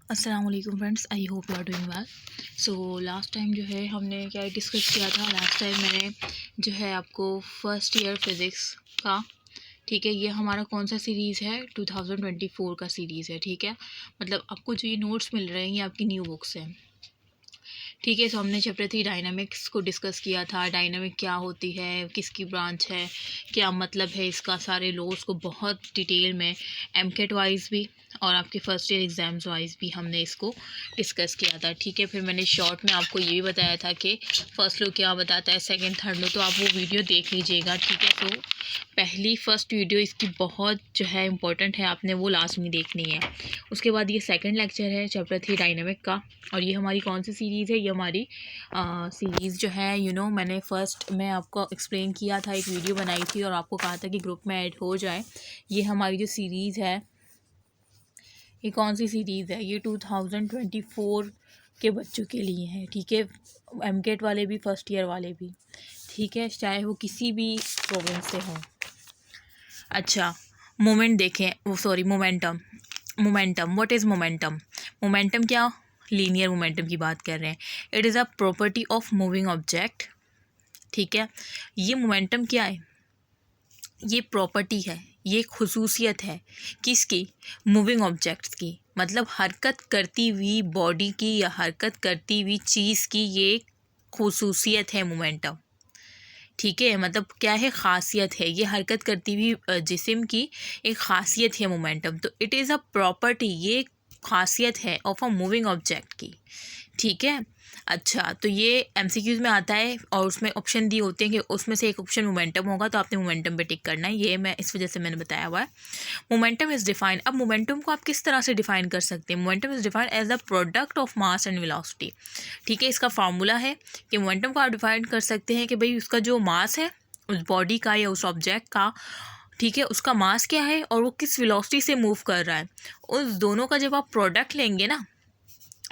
अस्सलाम वालेकुम friends, I hope you are doing well. So last time जो है हमने क्या डिस्कस किया था। लास्ट टाइम मैंने जो है आपको फर्स्ट ईयर फिज़िक्स का, ठीक है, ये हमारा कौन सा सीरीज़ है, 2024 का सीरीज़ है। ठीक है, मतलब आपको जो ये नोट्स मिल रहे हैं ये आपकी न्यू बुक्स हैं। ठीक है, सो हमने चैप्टर 3 डायनामिक्स को डिस्कस किया था। डायनामिक क्या होती है, किसकी ब्रांच है, क्या मतलब है इसका, सारे लॉज को बहुत डिटेल में एमकेट वाइज भी और आपके फर्स्ट ईयर एग्ज़ाम्स वाइज भी हमने इसको डिस्कस किया था। ठीक है, फिर मैंने शॉर्ट में आपको ये भी बताया था कि फ़र्स्ट लो क्या बताता है, सेकंड थर्ड लो, तो आप वो वीडियो देख लीजिएगा। ठीक है, तो पहली फ़र्स्ट वीडियो इसकी बहुत जो है इम्पोर्टेंट है, आपने वो लास्ट में देखनी है। उसके बाद ये सेकंड लेक्चर है चैप्टर 3 डायनामिक का। और ये हमारी कौन सी सीरीज़ है, ये हमारी सीरीज़ जो है मैंने फ़र्स्ट में आपको एक्सप्लेन किया था, एक वीडियो बनाई थी और आपको कहा था कि ग्रुप में ऐड हो जाए। ये हमारी जो सीरीज़ है, ये कौन सी सीरीज़ है, ये 2024 के बच्चों के लिए है। ठीक है, एमकेट वाले भी, फर्स्ट ईयर वाले भी। ठीक है, चाहे वो किसी भी प्रोविंस से हों। अच्छा, मोमेंट देखें, वो sorry momentum. Momentum, what is momentum? Momentum क्या, लीनियर मोमेंटम की बात कर रहे हैं। It is a property of moving object. ठीक है, ये मोमेंटम क्या है, ये प्रॉपर्टी है, ये खुसूसियत है किसकी, मूविंग ऑब्जेक्ट्स की। मतलब हरकत करती हुई बॉडी की या हरकत करती हुई चीज़ की ये खुसूसियत है मोमेंटम। ठीक है, मतलब क्या है, ख़ासियत है, ये हरकत करती हुई जिस्म की एक ख़ासियत है मोमेंटम। तो इट इज़ अ प्रॉपर्टी, ये ख़ासियत है ऑफ अ मूविंग ऑब्जेक्ट की। ठीक है, अच्छा, तो ये एमसीक्यूज़ में आता है और उसमें ऑप्शन दिए होते हैं कि उसमें से एक ऑप्शन मोमेंटम होगा, तो आपने मोमेंटम पे टिक करना है। ये मैं इस वजह से मैंने बताया हुआ है। मोमेंटम इज़ डिफाइंड, अब मोमेंटम को आप किस तरह से डिफाइन कर सकते हैं? Momentum is defined as the product of mass and velocity. ठीक है, इसका फार्मूला है कि मोमेंटम को आप डिफाइन कर सकते हैं कि भाई उसका जो मास है उस बॉडी का या उस ऑब्जेक्ट का, ठीक है, उसका मास क्या है और वो किस वेलोसिटी से मूव कर रहा है। उस दोनों का जब आप प्रोडक्ट लेंगे ना,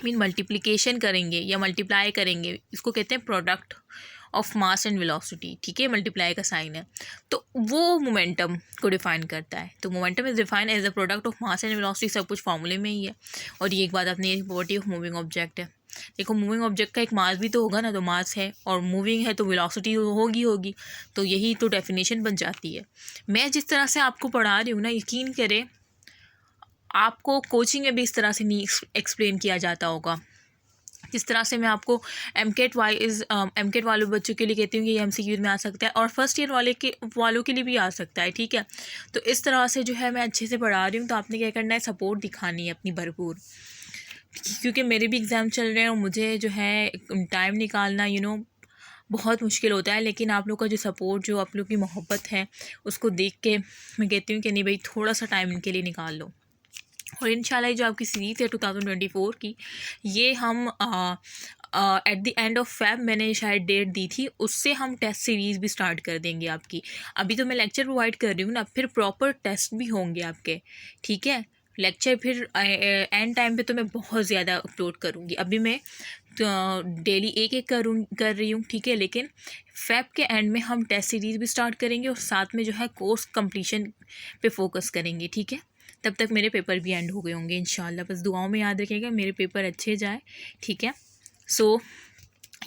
मीन मल्टीप्लिकेशन करेंगे या मल्टीप्लाई करेंगे, इसको कहते हैं product of mass and velocity. ठीक है, मल्टीप्लाई का साइन है, तो वो मोमेंटम को डिफाइन करता है। तो momentum is define as the product of mass and velocity, सब कुछ फार्मूले में ही है। और ये एक बात अपनी प्रॉपर्टी ऑफ मूविंग ऑब्जेक्ट है। देखो, मूविंग ऑब्जेक्ट का एक मास भी तो होगा ना, तो मास है और मूविंग है तो वेलोसिटी होगी, तो यही तो डेफिनेशन बन जाती है। मैं जिस तरह से आपको पढ़ा रही हूँ ना, यकीन करें आपको कोचिंग में भी इस तरह से नहीं एक्सप्लेन किया जाता होगा जिस तरह से मैं आपको एमकेट वाले बच्चों के लिए कहती हूँ कि ये एमसीक्यू में आ सकता है और फर्स्ट ईयर वालों के लिए भी आ सकता है। ठीक है, तो इस तरह से जो है मैं अच्छे से पढ़ा रही हूँ, तो आपने क्या करना है, सपोर्ट दिखानी है अपनी भरपूर, क्योंकि मेरे भी एग्ज़ाम चल रहे हैं और मुझे जो है टाइम निकालना बहुत मुश्किल होता है। लेकिन आप लोग का जो सपोर्ट, जो आप लोग की मोहब्बत है, उसको देख के मैं कहती हूँ कि नहीं भाई, थोड़ा सा टाइम इनके लिए निकाल लो। और इंशाल्लाह जो आपकी सीरीज़ है 2024 की, ये हम at the end of Feb, मैंने शायद डेट दी थी, उससे हम टेस्ट सीरीज़ भी स्टार्ट कर देंगे आपकी। अभी तो मैं लेक्चर प्रोवाइड कर रही हूँ ना, फिर प्रॉपर टेस्ट भी होंगे आपके। ठीक है, लेक्चर फिर एंड टाइम पे तो मैं बहुत ज़्यादा अपलोड करूँगी। अभी मैं डेली एक एक कर रही हूँ। ठीक है, लेकिन फेब के एंड में हम टेस्ट सीरीज़ भी स्टार्ट करेंगे और साथ में जो है कोर्स कंप्लीशन पे फोकस करेंगे। ठीक है, तब तक मेरे पेपर भी एंड हो गए होंगे इंशाल्लाह। बस दुआओं में याद रखिएगा मेरे पेपर अच्छे जाए। ठीक है, सो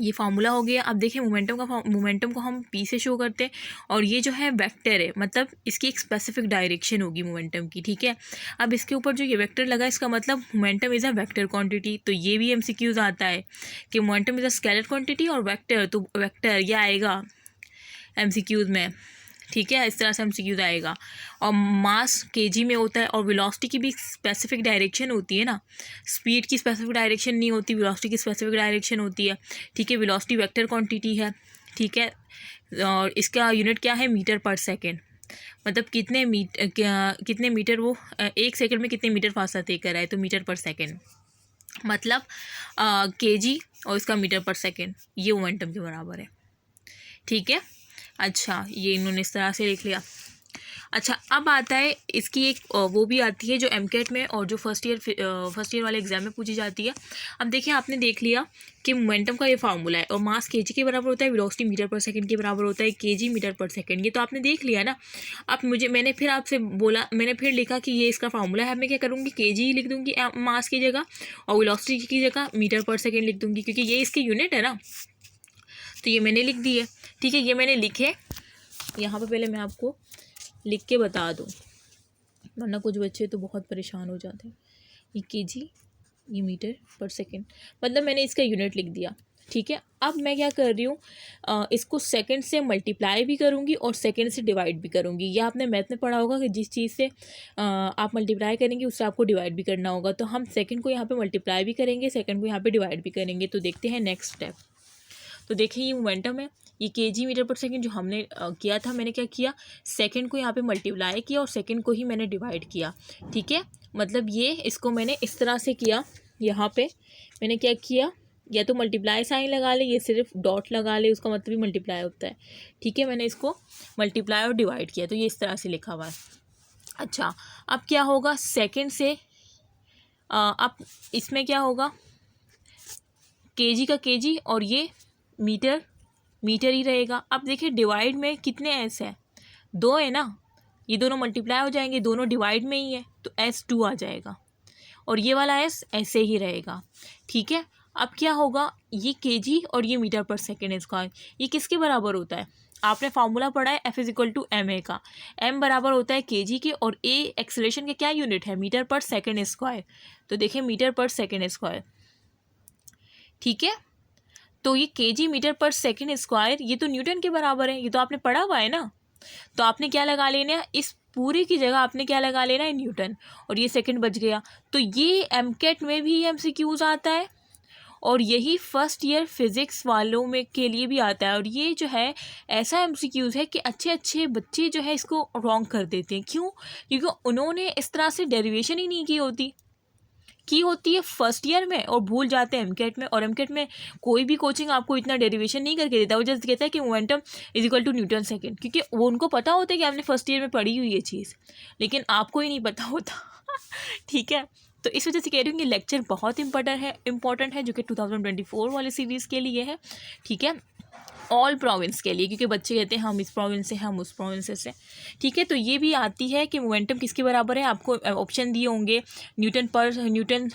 ये फार्मूला हो गया। अब देखिए, मोमेंटम को हम पी से शो करते हैं और ये जो है वेक्टर है, मतलब इसकी एक स्पेसिफिक डायरेक्शन होगी मोमेंटम की। ठीक है, अब इसके ऊपर जो ये वेक्टर लगा, इसका मतलब momentum is a vector quantity. तो ये भी एमसीक्यूज आता है कि momentum is a scalar quantity और वेक्टर, तो वेक्टर ये आएगा एमसीक्यूज में। ठीक है, इस तरह से एमसीक्यूज आएगा। और मास केजी में होता है और वेलोसिटी की भी स्पेसिफिक डायरेक्शन होती है ना, स्पीड की स्पेसिफिक डायरेक्शन नहीं होती, वेलोसिटी की स्पेसिफिक डायरेक्शन होती है। ठीक है, वेलोसिटी वेक्टर क्वांटिटी है। ठीक है, और इसका यूनिट क्या है, मीटर पर सेकेंड। मतलब कितने मीटर वो एक सेकंड में कितने मीटर फासला तय कर रहा है, तो मीटर पर सेकेंड, मतलब केजी और इसका मीटर पर सेकेंड, ये मोमेंटम के बराबर है। ठीक है, अच्छा, ये इन्होंने इस तरह से लिख लिया। अच्छा, अब आता है इसकी एक वो भी आती है जो एमकेट में और जो फर्स्ट ईयर वाले एग्जाम में पूछी जाती है। अब देखिए, आपने देख लिया कि मोमेंटम का ये फार्मूला है और मास केजी के बराबर होता है, वेलोसिटी मीटर पर सेकंड के बराबर होता है केजी मीटर पर सेकंड। ये तो आपने देख लिया ना। अब मैंने फिर आपसे बोला, मैंने फिर लिखा कि ये इसका फार्मूला है। मैं क्या करूँगी, केजी लिख दूँगी मास की जगह और वेलोसिटी की जगह मीटर पर सेकेंड लिख दूँगी, क्योंकि ये इसकी यूनिट है ना। तो ये मैंने लिख दी है, ठीक है। ये मैंने लिखे यहाँ पर, पहले मैं आपको लिख के बता दूँ, वरना कुछ बच्चे तो बहुत परेशान हो जाते हैं। ये केजी, ये मीटर पर सेकंड, मतलब मैंने इसका यूनिट लिख दिया, ठीक है। अब मैं क्या कर रही हूँ, इसको सेकंड से मल्टीप्लाई भी करूँगी और सेकंड से डिवाइड भी करूँगी। यह आपने मैथ में पढ़ा होगा कि जिस चीज़ से आप मल्टीप्लाई करेंगे उससे आपको डिवाइड भी करना होगा। तो हम सेकंड को यहाँ पे मल्टीप्लाई भी करेंगे, सेकंड को यहाँ पे डिवाइड भी करेंगे। तो देखते हैं नेक्स्ट स्टेप। तो देखिए, ये मोमेंटम है, ये केजी मीटर पर सेकंड जो हमने किया था, मैंने क्या किया, सेकंड को यहाँ पे मल्टीप्लाई किया और सेकंड को ही मैंने डिवाइड किया, ठीक है। मतलब ये इसको मैंने इस तरह से किया, यहाँ पे मैंने क्या किया, या तो मल्टीप्लाई साइन लगा ले, ये सिर्फ डॉट लगा ले, उसका मतलब भी मल्टीप्लाई होता है, ठीक है। मैंने इसको मल्टीप्लाई और डिवाइड किया, तो ये इस तरह से लिखा हुआ है। अच्छा, अब क्या होगा, सेकेंड से अब इसमें क्या होगा, केजी का केजी और ये मीटर ही रहेगा। अब देखिए, डिवाइड में कितने एस है, 2 है ना, ये दोनों मल्टीप्लाई हो जाएंगे, दोनों डिवाइड में ही है, तो S2 आ जाएगा और ये वाला S ऐसे ही रहेगा, ठीक है। अब क्या होगा, ये केजी और ये मीटर पर सेकेंड स्क्वायर, ये किसके बराबर होता है, आपने फार्मूला पढ़ा है F=ma का। m बराबर होता है केजी के और a एक्सेलरेशन के क्या यूनिट है, मीटर पर सेकेंड स्क्वायर। तो देखिए, मीटर पर सेकेंड स्क्वायर, ठीक है। तो ये केजी मीटर पर सेकेंड स्क्वायर, ये तो न्यूटन के बराबर है, ये तो आपने पढ़ा हुआ है ना। तो आपने क्या लगा लेना है, इस पूरी की जगह आपने क्या लगा लेना है, न्यूटन, और ये सेकंड बच गया। तो ये एमकेट में भी एमसीक्यूज आता है और यही फर्स्ट ईयर फिज़िक्स वालों में के लिए भी आता है। और ये जो है ऐसा एमसीक्यूज है कि अच्छे अच्छे बच्चे जो है इसको रॉन्ग कर देते हैं। क्यों? क्योंकि उन्होंने इस तरह से डेरिवेशन ही नहीं की होती है फर्स्ट ईयर में और भूल जाते हैं एमकेट में। और एमकेट में कोई भी कोचिंग आपको इतना डेरिवेशन नहीं करके देता, वो जस्ट कहता है कि momentum is equal to Newton second, क्योंकि वो उनको पता होता है कि आपने फर्स्ट ईयर में पढ़ी हुई ये चीज़, लेकिन आपको ही नहीं पता होता ठीक है। तो इस वजह से कह रही हूँ कि लेक्चर बहुत इंपॉर्टेंट है जो कि 2024 वाले सीरीज़ के लिए है, ठीक है, ऑल प्रोविंस के लिए, क्योंकि बच्चे कहते हैं हम इस प्रोविंस से, हम उस प्रोविंस से, ठीक है। तो ये भी आती है कि मोमेंटम किसके बराबर है, आपको ऑप्शन दिए होंगे, न्यूटन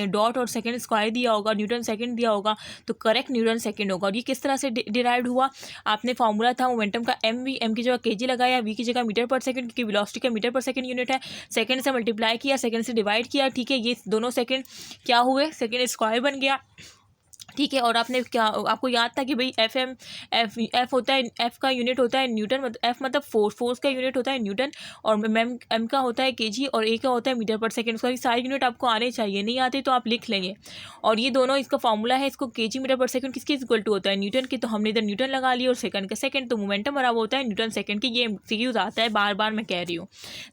डॉट और सेकंड स्क्वायर दिया होगा, न्यूटन सेकंड दिया होगा, तो करेक्ट न्यूटन सेकंड होगा। और ये किस तरह से डिराइव्ड हुआ, आपने फार्मूला था मोमेंटम का एम की जगह केजी लगाया, वी की जगह मीटर पर सेकंड, क्योंकि वेलोसिटी का मीटर पर सेकंड यूनिट है, सेकंड से मल्टीप्लाई किया, सेकंड से डिवाइड किया, ठीक है। ये दोनों सेकंड क्या हुए, सेकंड स्क्वायर बन गया, ठीक है। और आपने क्या, आपको याद था कि भाई एफ होता है, एफ का यूनिट होता है न्यूटन, एफ मतलब फोर्स का यूनिट होता है न्यूटन, और एम का होता है केजी और ए का होता है मीटर पर सेकंड। उसका सारे यूनिट आपको आने चाहिए, नहीं आते तो आप लिख लेंगे। और ये दोनों इसका फॉर्मूला है, इसको केजी मीटर पर सेकंड किसके इक्वल टू होता है, न्यूटन के। तो हमने इधर न्यूटन लगा लिया और सेकंड का सेकंड, तो मोमेंटम बराबर होता है न्यूटन सेकंड की। ये एमसीक्यूज आता है, बार बार मैं कह रही हूँ।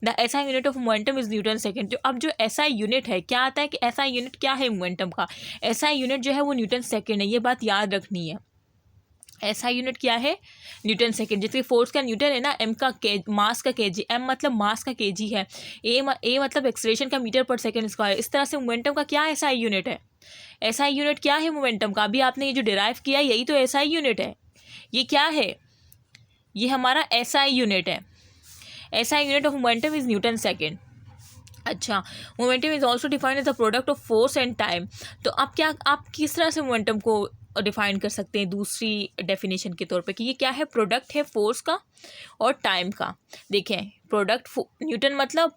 The SI unit of momentum is Newton second. जो अब जो एसआई यूनिट है, क्या आता है कि एसआई यूनिट क्या है मोमेंटम का, एसआई यूनिट जो है वो न्यूटन सेकंड है, ये बात याद रखनी है। ऐसा यूनिट क्या है, न्यूटन सेकंड। जैसे फोर्स का न्यूटन है ना, एम का मास का केजी, एम मतलब मास का केजी है, ए मतलब एक्सेलरेशन का मीटर पर सेकंड स्क्वायर। इस तरह से मोमेंटम का क्या ऐसा यूनिट है, ऐसा यूनिट क्या है मोमेंटम का, अभी आपने ये जो डिराइव किया यही तो ऐसा यूनिट है। ये क्या है, ये हमारा ऐसा यूनिट है। ऐसा unit of momentum is newton second. अच्छा, momentum is also defined as the product of force and time. तो आप किस तरह से मोमेंटम को डिफाइन कर सकते हैं दूसरी डेफिनेशन के तौर पे कि ये क्या है, प्रोडक्ट है फोर्स का और टाइम का। देखें, प्रोडक्ट न्यूटन मतलब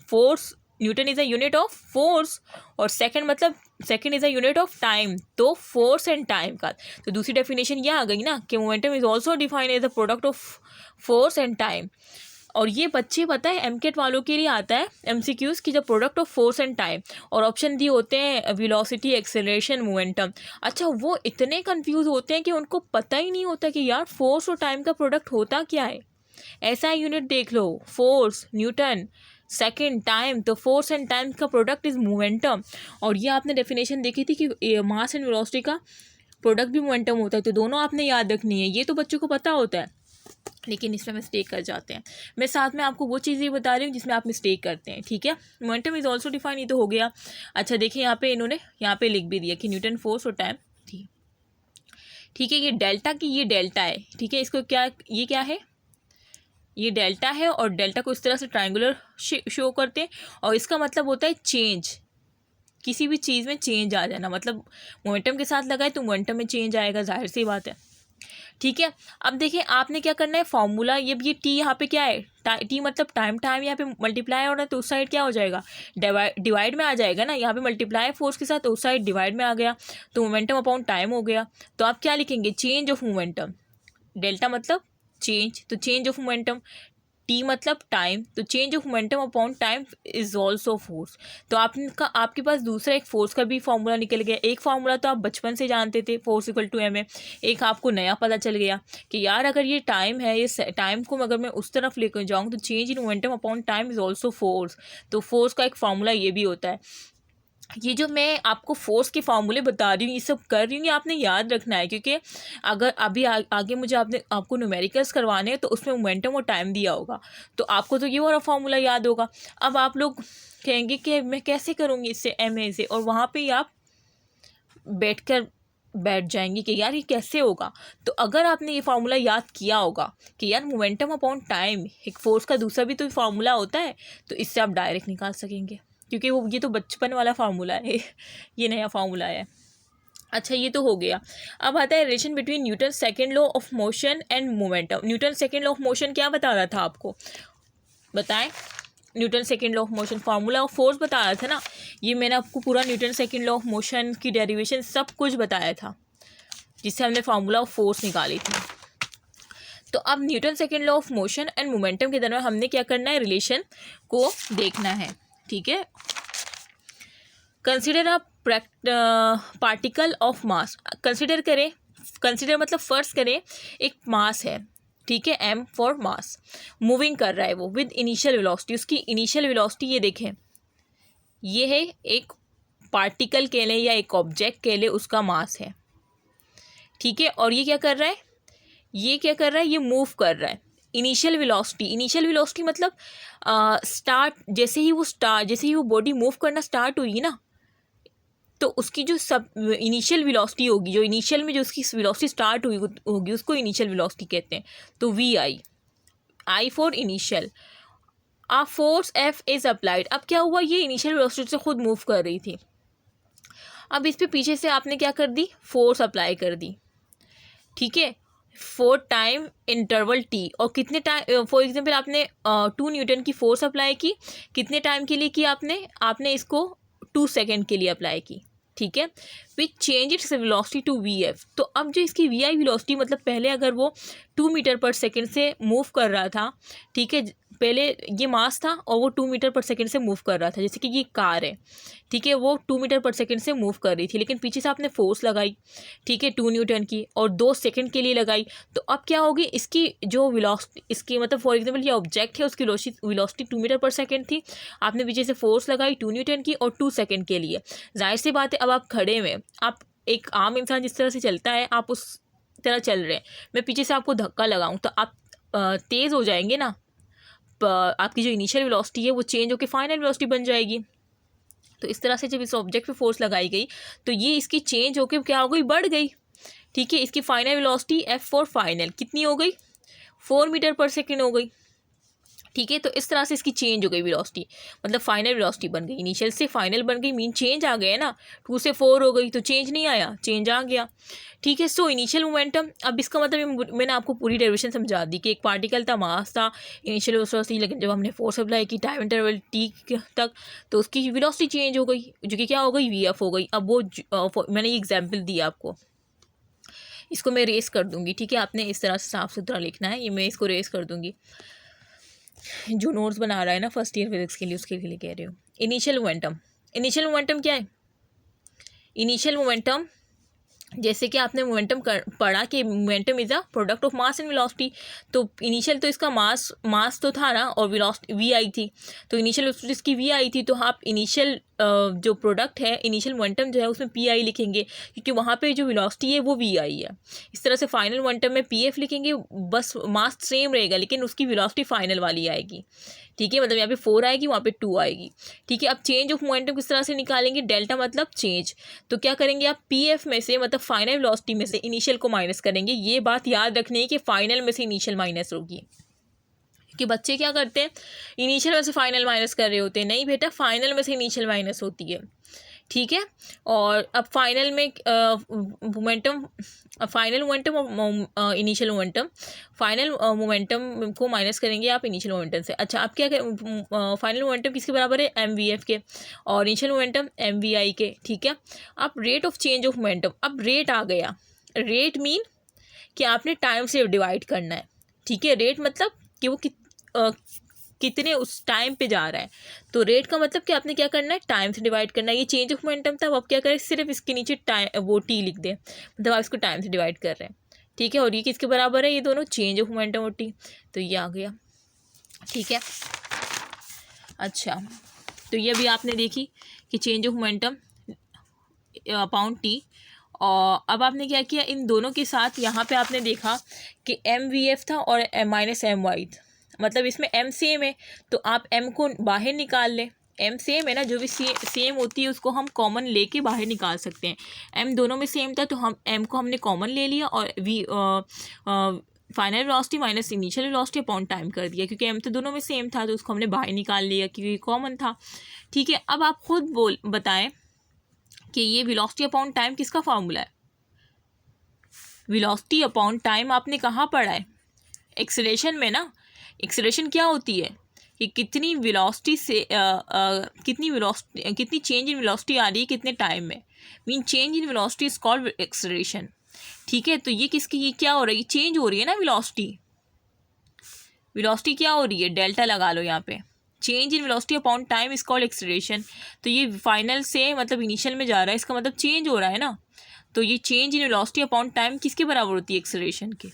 force, Newton is a unit of force, और सेकंड मतलब second is a unit of time, तो फोर्स एंड टाइम का। तो दूसरी डेफिनेशन ये आ गई ना कि momentum is also defined as the product of force and time. और ये बच्चे पता है एमकेट वालों के लिए आता है एमसीक्यूज की, जब product of force and time, और ऑप्शन दिए होते हैं वेलोसिटी, एक्सेलरेशन, मोमेंटम। अच्छा, वो इतने कंफ्यूज होते हैं कि उनको पता ही नहीं होता कि यार फोर्स और टाइम का प्रोडक्ट होता क्या है। ऐसा यूनिट देख लो, फोर्स न्यूटन, सेकेंड टाइम, तो फोर्स एंड टाइम का प्रोडक्ट इज मोमेंटम। और ये आपने डेफिनेशन देखी थी कि मास एंड वेलोसिटी का प्रोडक्ट भी मोमेंटम होता है, तो दोनों आपने याद रखनी है, ये तो बच्चों को पता होता है। लेकिन इसमें मिस्टेक कर जाते हैं। मैं साथ में आपको वो चीज़ें बता रही हूँ जिसमें आप मिस्टेक करते हैं, ठीक है। मोमेंटम इज ऑल्सो डिफाइन, ये तो हो गया। अच्छा देखिए यहाँ पे इन्होंने यहाँ पे लिख भी दिया कि न्यूटन फोर्स और टाइम थी, ठीक है। ये डेल्टा की ये डेल्टा है, ठीक है। इसको क्या, ये क्या है, ये डेल्टा है और डेल्टा को इस तरह से ट्रायंगुलर शो करते हैं और इसका मतलब होता है चेंज, किसी भी चीज़ में चेंज आ जाना, मतलब मोमेंटम के साथ लगाए तो मोमेंटम में चेंज आएगा, जाहिर सी बात है, ठीक है। अब देखिए आपने क्या करना है, फॉर्मूला ये टी यहाँ पे क्या है, टी मतलब टाइम, टाइम यहाँ पे मल्टीप्लाई हो रहा है तो उस साइड क्या हो जाएगा, डिवाइड में आ जाएगा ना। यहाँ पे मल्टीप्लाई फोर्स के साथ तो उस साइड डिवाइड में आ गया, तो मोमेंटम अपॉन टाइम हो गया। तो आप क्या लिखेंगे, चेंज ऑफ मोमेंटम, डेल्टा मतलब चेंज, तो चेंज ऑफ मोमेंटम, टी मतलब टाइम, तो change of momentum upon time is also force. तो आपके पास दूसरा एक फोर्स का भी फॉर्मूला निकल गया। एक फार्मूला तो आप बचपन से जानते थे, force equal to M A, एक आपको नया पता चल गया कि यार अगर ये टाइम है, ये टाइम को अगर मैं उस तरफ लेकर जाऊँ तो change in momentum upon time is also force. तो फोर्स का एक फार्मूला ये भी होता है। ये जो मैं आपको फोर्स के फार्मूले बता रही हूँ, ये सब कर रही हूँ, ये आपने याद रखना है, क्योंकि अगर अभी आगे मुझे आपको न्यूमेरिकल्स करवाने हैं तो उसमें मोमेंटम और टाइम दिया होगा, तो आपको तो ये वाला फार्मूला याद होगा। अब आप लोग कहेंगे कि मैं कैसे करूँगी इससे, एम ए से, और वहाँ पे आप बैठ जाएंगे कि यार ये कैसे होगा। तो अगर आपने ये फार्मूला याद किया होगा कि यार मोमेंटम अपॉन टाइम एक फोर्स का दूसरा भी तो फार्मूला होता है, तो इससे आप डायरेक्ट निकाल सकेंगे, क्योंकि वो ये तो बचपन वाला फार्मूला है, ये नया फार्मूला है। अच्छा ये तो हो गया। अब आता है relation between Newton second law of motion and momentum. Newton second law of motion क्या बता रहा था आपको, बताएं। Newton second law of motion, formula of force बता रहा था ना, ये मैंने आपको पूरा Newton second law of motion की डेरिवेशन सब कुछ बताया था, जिससे हमने फार्मूला ऑफ फोर्स निकाली थी। तो अब Newton second law of motion and momentum के दरमियान हमने क्या करना है, रिलेशन को देखना है, ठीक है। Consider a particle of mass, consider करें, कंसिडर मतलब फर्ज करें एक मास है, ठीक है, एम फॉर मास, मूविंग कर रहा है वो विद इनिशियल वेलोसिटी। उसकी इनिशियल वेलोसिटी ये देखें, ये है एक पार्टिकल के लिए या एक ऑब्जेक्ट के लिए उसका मास है, ठीक है। और ये क्या कर रहा है, ये क्या कर रहा है, ये मूव कर रहा है। इनिशियल वेलोसिटी, इनिशियल वेलोसिटी मतलब स्टार्ट, जैसे ही वो बॉडी मूव करना स्टार्ट हुई ना, तो उसकी जो सब इनिशियल वेलोसिटी होगी, जो इनिशियल में जो उसकी वेलोसिटी स्टार्ट हुई होगी, उसको इनिशियल वेलोसिटी कहते हैं। तो V I for initial, a force F is applied. अब क्या हुआ, ये इनिशियल वेलोसिटी से खुद मूव कर रही थी, अब इस पे पीछे से आपने क्या कर दी, फोर्स अप्लाई कर दी, ठीक है, फॉर टाइम इंटरवल टी। और कितने टाइम, फॉर एग्जांपल आपने 2 न्यूटन की फोर्स अप्लाई की, कितने टाइम के लिए की आपने इसको 2 सेकेंड के लिए अप्लाई की, ठीक है, which change its velocity to V F. तो अब जो इसकी वी आई वेलोसिटी, मतलब पहले अगर वो 2 मीटर पर सेकेंड से मूव कर रहा था, ठीक है, पहले ये मास था और वो 2 मीटर पर सेकेंड से मूव कर रहा था, जैसे कि ये कार है, ठीक है, वो 2 मीटर पर सेकेंड से मूव कर रही थी, लेकिन पीछे से आपने फोर्स लगाई, ठीक है, 2 न्यूटन की, और 2 सेकेंड के लिए लगाई। तो अब क्या होगी, इसकी जो वेलोसिटी, इसकी मतलब फॉर एग्जांपल ये ऑब्जेक्ट है, उसकी वेलोसिटी 2 मीटर पर सेकेंड थी, आपने पीछे से फोर्स लगाई 2 न्यूटन की और 2 सेकेंड के लिए। जाहिर सी बात है, अब आप खड़े में, आप एक आम इंसान जिस तरह से चलता है, आप उस तरह चल रहे हैं, मैं पीछे से आपको धक्का लगाऊँ तो आप तेज़ हो जाएंगे ना, आपकी जो इनिशियल वेलोसिटी है वो चेंज होकर फाइनल वेलोसिटी बन जाएगी। तो इस तरह से जब इस ऑब्जेक्ट पे फोर्स लगाई गई तो ये इसकी चेंज होकर क्या हो गई, बढ़ गई, ठीक है। इसकी final velocity F for final कितनी हो गई, 4 मीटर पर सेकेंड हो गई, ठीक है। तो इस तरह से इसकी चेंज हो गई वेलोसिटी, मतलब फाइनल वेलोसिटी बन गई, इनिशियल से फाइनल बन गई, मीन चेंज आ गया ना, 2 से 4 हो गई तो चेंज नहीं आया, चेंज आ गया, ठीक है। सो इनिशियल मोमेंटम, अब इसका मतलब मैंने आपको पूरी डेरिवेशन समझा दी कि एक पार्टिकल था, मास था, इनिशियल वेलोसिटी, लेकिन जब हमने फोर्स अप्लाई की टाइम इंटरवल टी तक तो उसकी वेलोसिटी चेंज हो गई, जो कि क्या हो गई, वी एफ हो गई। अब वो मैंने ये एग्जाम्पल दिया आपको, इसको मैं रेस कर दूंगी, ठीक है, आपने इस तरह से साफ सुथरा लिखना है, ये मैं इसको रेस कर दूंगी, जो नोट्स बना रहा है ना फर्स्ट ईयर फिजिक्स के लिए, उसके लिए कह रही हूँ। इनिशियल मोमेंटम, इनिशियल मोमेंटम क्या है, इनिशियल मोमेंटम जैसे कि आपने मोमेंटम पढ़ा कि momentum is a product of mass and velocity, तो इनिशियल तो इसका मास तो था ना, और वेलोसिटी वी आई थी, तो इनिशियल वेलोसिटी इसकी वी आई थी, तो आप इनिशियल जो प्रोडक्ट है इनिशियल मोमेंटम जो है उसमें पी आई लिखेंगे, क्योंकि वहाँ पे जो वेलोसिटी है वो वी आई है। इस तरह से फाइनल मोमेंटम में पी एफ लिखेंगे, बस मास सेम रहेगा लेकिन उसकी वेलोसिटी फाइनल वाली आएगी। ठीक है, मतलब यहाँ पे 4 आएगी, वहाँ पे 2 आएगी। ठीक है, अब चेंज ऑफ मोमेंटम किस तरह से निकालेंगे, डेल्टा मतलब चेंज। तो क्या करेंगे आप, पी एफ में से मतलब फाइनल वेलोसिटी में से इनिशियल को माइनस करेंगे। ये बात याद रखनी है कि फाइनल में से इनिशियल माइनस होगी, कि बच्चे क्या करते हैं इनिशियल में से फाइनल माइनस कर रहे होते हैं। नहीं बेटा, फाइनल में से इनिशियल माइनस होती है। ठीक है, और अब फाइनल में मोमेंटम, फाइनल मोमेंटम और इनिशियल मोमेंटम, फाइनल मोमेंटम को माइनस करेंगे आप इनिशियल मोमेंटम से। अच्छा, आप क्या करें, फाइनल मोमेंटम किसके बराबर है, एम वी एफ के, और इनिशियल मोमेंटम एम वी आई के। ठीक है, अब rate of change of momentum, अब रेट आ गया। रेट मीन कि आपने टाइम से डिवाइड करना है। ठीक है, रेट मतलब कि वो कितने उस टाइम पे जा रहा है। तो रेट का मतलब कि आपने क्या करना है, टाइम से डिवाइड करना है। ये चेंज ऑफ मोमेंटम था, अब आप क्या करें, सिर्फ इसके नीचे टाइम वो टी लिख दें, मतलब आप इसको टाइम से डिवाइड कर रहे हैं। ठीक है, और ये किसके बराबर है, ये दोनों चेंज ऑफ मोमेंटम और टी, तो ये आ गया। ठीक है, अच्छा, तो ये भी आपने देखी कि change of momentum upon T. और अब आपने क्या किया, इन दोनों के साथ यहाँ पे आपने देखा कि एम वी एफ था और माइनस एम वाई था, मतलब इसमें एम सेम है तो आप एम को बाहर निकाल लें। एम सेम है ना, जो भी सेम होती है उसको हम कॉमन लेके बाहर निकाल सकते हैं। एम दोनों में सेम था तो हम एम को हमने कॉमन ले लिया और V final velocity minus initial velocity upon time कर दिया, क्योंकि एम तो दोनों में सेम था तो उसको हमने बाहर निकाल लिया क्योंकि कॉमन था। ठीक है, अब आप खुद बताएं कि ये वेलोसिटी अपॉन टाइम किसका फार्मूला है। वेलोसिटी अपॉन टाइम आपने कहाँ पढ़ा है, एक्सेलरेशन में ना। एक्सेलरेशन क्या होती है कि कितनी वेलोसिटी से कितनी चेंज इन वेलोसिटी आ रही है कितने टाइम में, mean change in velocity is called acceleration. ठीक है, तो ये किसकी, ये क्या हो रही है, चेंज हो रही है ना वेलोसिटी। वेलोसिटी क्या हो रही है, डेल्टा लगा लो यहाँ पे, change in velocity upon time is called acceleration. तो ये फाइनल से मतलब इनिशियल में जा रहा है, इसका मतलब चेंज हो रहा है ना। तो ये change in velocity upon time किसके बराबर होती है, एक्सेलरेशन के।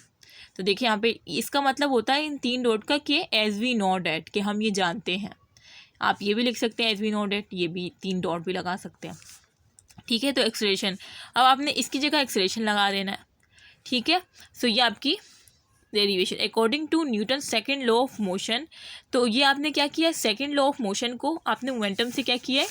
तो देखिए यहाँ पे इसका मतलब होता है इन 3 डॉट का कि एज वी नो डैट, कि हम ये जानते हैं। आप ये भी लिख सकते हैं एज वी नो डैट, ये भी 3 डॉट भी लगा सकते हैं। ठीक है, तो एक्सेलरेशन, अब आपने इसकी जगह एक्सेलरेशन लगा देना है। ठीक है, सो ये आपकी derivation according to Newton second law of motion. तो ये आपने क्या किया, सेकेंड लॉ ऑफ मोशन को आपने मोमेंटम से क्या किया है,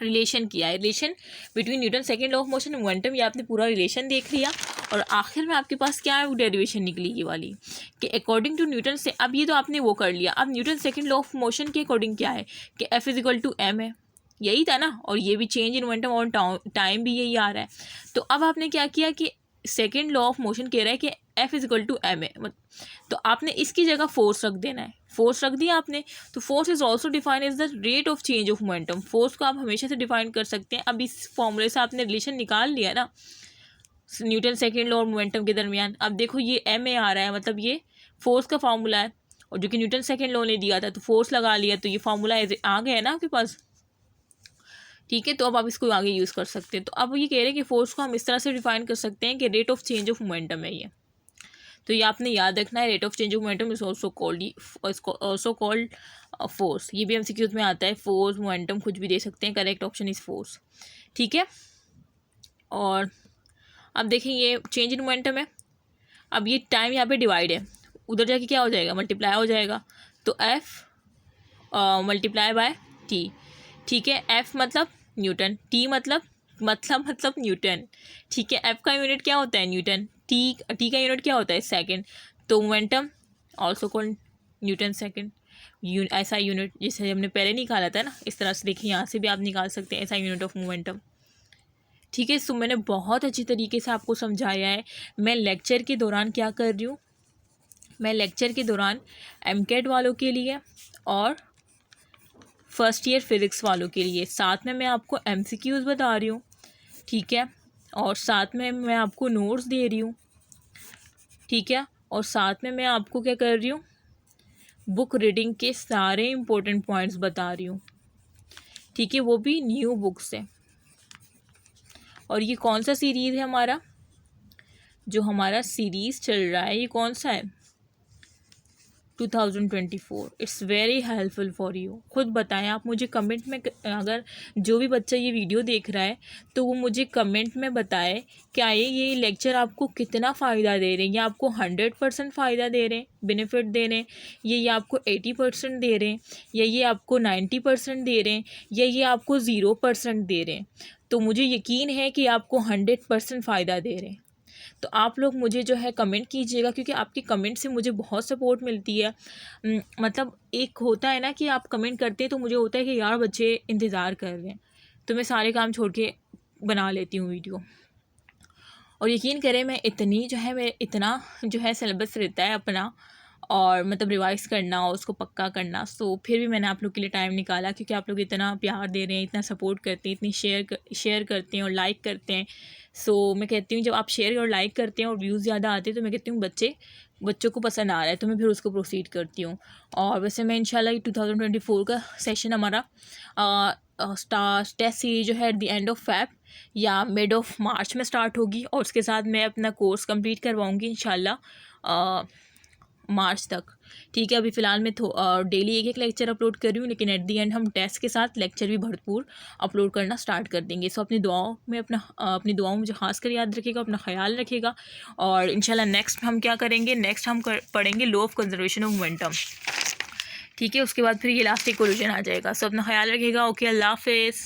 रिलेशन किया है। Relation between Newton second law of motion momentum, ये आपने पूरा रिलेशन देख लिया। और आखिर में आपके पास क्या है, वो डेरिवेशन निकली ये वाली कि अकॉर्डिंग टू न्यूटन से। अब ये तो आपने वो कर लिया, अब Newton second law of motion के अकॉर्डिंग क्या है कि F is equal to M है, यही था ना। और ये भी चेंज इन मोमेंटम और टाइम भी यही आ रहा है। तो अब आपने क्या किया कि सेकेंड लॉ ऑफ मोशन कह रहा है कि F is equal to M है, तो आपने इसकी जगह फोर्स रख देना है। फोर्स रख दिया आपने, तो force is also define as the rate of change of momentum. Force को आप हमेशा से डिफाइन कर सकते हैं। अब इस फॉर्मूले से आपने रिलेशन निकाल लिया ना न्यूटन सेकेंड लॉ और मोमेंटम के दरमियान। अब देखो ये एम ए आ रहा है, मतलब ये फोर्स का फार्मूला है, और जो कि न्यूटन सेकेंड लॉ ने दिया था तो फोर्स लगा लिया, तो ये फार्मूला आ गया है ना आपके पास। ठीक है, तो अब आप इसको आगे यूज़ कर सकते हैं। तो अब ये कह रहे हैं कि फोर्स को हम इस तरह से डिफाइन कर सकते हैं कि rate of change of momentum है ये। तो ये आपने याद रखना है, rate of change of momentum is also called force. ये भी एमसीक्यूज में आता है, फोर्स मोमेंटम कुछ भी दे सकते हैं, करेक्ट ऑप्शन इज फोर्स। ठीक है, और अब देखें ये चेंज इन मोमेंटम है। अब ये टाइम यहाँ पे डिवाइड है, उधर जाके क्या हो जाएगा, मल्टीप्लाई हो जाएगा। तो एफ मल्टीप्लाई बाय टी। ठीक है, एफ मतलब न्यूटन, टी मतलब न्यूटन। ठीक है, एफ का यूनिट क्या होता है, न्यूटन। टी का यूनिट क्या होता है, सेकंड। तो momentum also called Newton second, ऐसा यूनिट जैसे हमने पहले निकाला था ना, इस तरह से देखिए यहाँ से भी आप निकाल सकते हैं ऐसा यूनिट ऑफ मोमेंटम। ठीक है, सो मैंने बहुत अच्छी तरीके से आपको समझाया है। मैं लेक्चर के दौरान क्या कर रही हूँ, मैं लेक्चर के दौरान एमकेट वालों के लिए और फर्स्ट ईयर फिज़िक्स वालों के लिए साथ में मैं आपको एमसीक्यूज़ बता रही हूँ। ठीक है, और साथ में मैं आपको नोट्स दे रही हूँ। ठीक है, और साथ में मैं आपको क्या कर रही हूँ, बुक रीडिंग के सारे इम्पोर्टेंट पॉइंट्स बता रही हूँ। ठीक है, वो भी न्यू बुक से। और ये कौन सा सीरीज़ है हमारा, जो हमारा सीरीज़ चल रहा है ये कौन सा है, 2024 it's very helpful for you. खुद बताएं आप मुझे कमेंट में, अगर जो भी बच्चा ये वीडियो देख रहा है तो वो मुझे कमेंट में बताए क्या ये लेक्चर आपको कितना फ़ायदा दे रहे हैं। ये आपको 100% फ़ायदा दे रहे हैं, बेनिफिट दे रहे हैं, ये आपको 80% दे रहे हैं, या ये आपको 90% दे रहे हैं, या ये आपको 0% दे रहे हैं। तो मुझे यकीन है कि आपको 100% फ़ायदा दे रहे हैं। तो आप लोग मुझे जो है कमेंट कीजिएगा, क्योंकि आपकी कमेंट से मुझे बहुत सपोर्ट मिलती है। मतलब एक होता है ना कि आप कमेंट करते हैं तो मुझे होता है कि यार बच्चे इंतज़ार कर रहे हैं, तो मैं सारे काम छोड़ के बना लेती हूँ वीडियो। और यकीन करें मैं इतना जो है सिलेबस रहता है अपना, और मतलब रिवाइज़ करना और उसको पक्का करना, सो फिर भी मैंने आप लोग के लिए टाइम निकाला, क्योंकि आप लोग इतना प्यार दे रहे हैं, इतना सपोर्ट करते हैं, इतनी शेयर करते हैं और लाइक करते हैं। सो मैं कहती हूँ जब आप शेयर और लाइक करते हैं और व्यूज़ ज़्यादा आते हैं तो मैं कहती हूँ बच्चों को पसंद आ रहा है, तो मैं फिर उसको प्रोसीड करती हूँ। और वैसे मैं इंशाल्लाह 2024 का सेशन हमारा टेस्ट सीरीज जो है at the end of Feb या मिड ऑफ मार्च में स्टार्ट होगी, और उसके साथ मैं अपना कोर्स कंप्लीट करवाऊँगी इंशाल्लाह मार्च तक। ठीक है, अभी फ़िलहाल मैं डेली एक लेक्चर अपलोड कर रही हूँ, लेकिन एट दी एंड हम टेस्ट के साथ लेक्चर भी भरपूर अपलोड करना स्टार्ट कर देंगे। सो अपनी दुआओं में मुझे खास कर याद रखिएगा, अपना ख्याल रखिएगा। और इंशाल्लाह नेक्स्ट हम क्या करेंगे, नेक्स्ट हम पढ़ेंगे law of conservation of momentum. ठीक है, उसके बाद फिर ये लास्ट इक्वेशन आ जाएगा। सो अपना ख्याल रखिएगा। ओके, अल्लाह हाफिज़।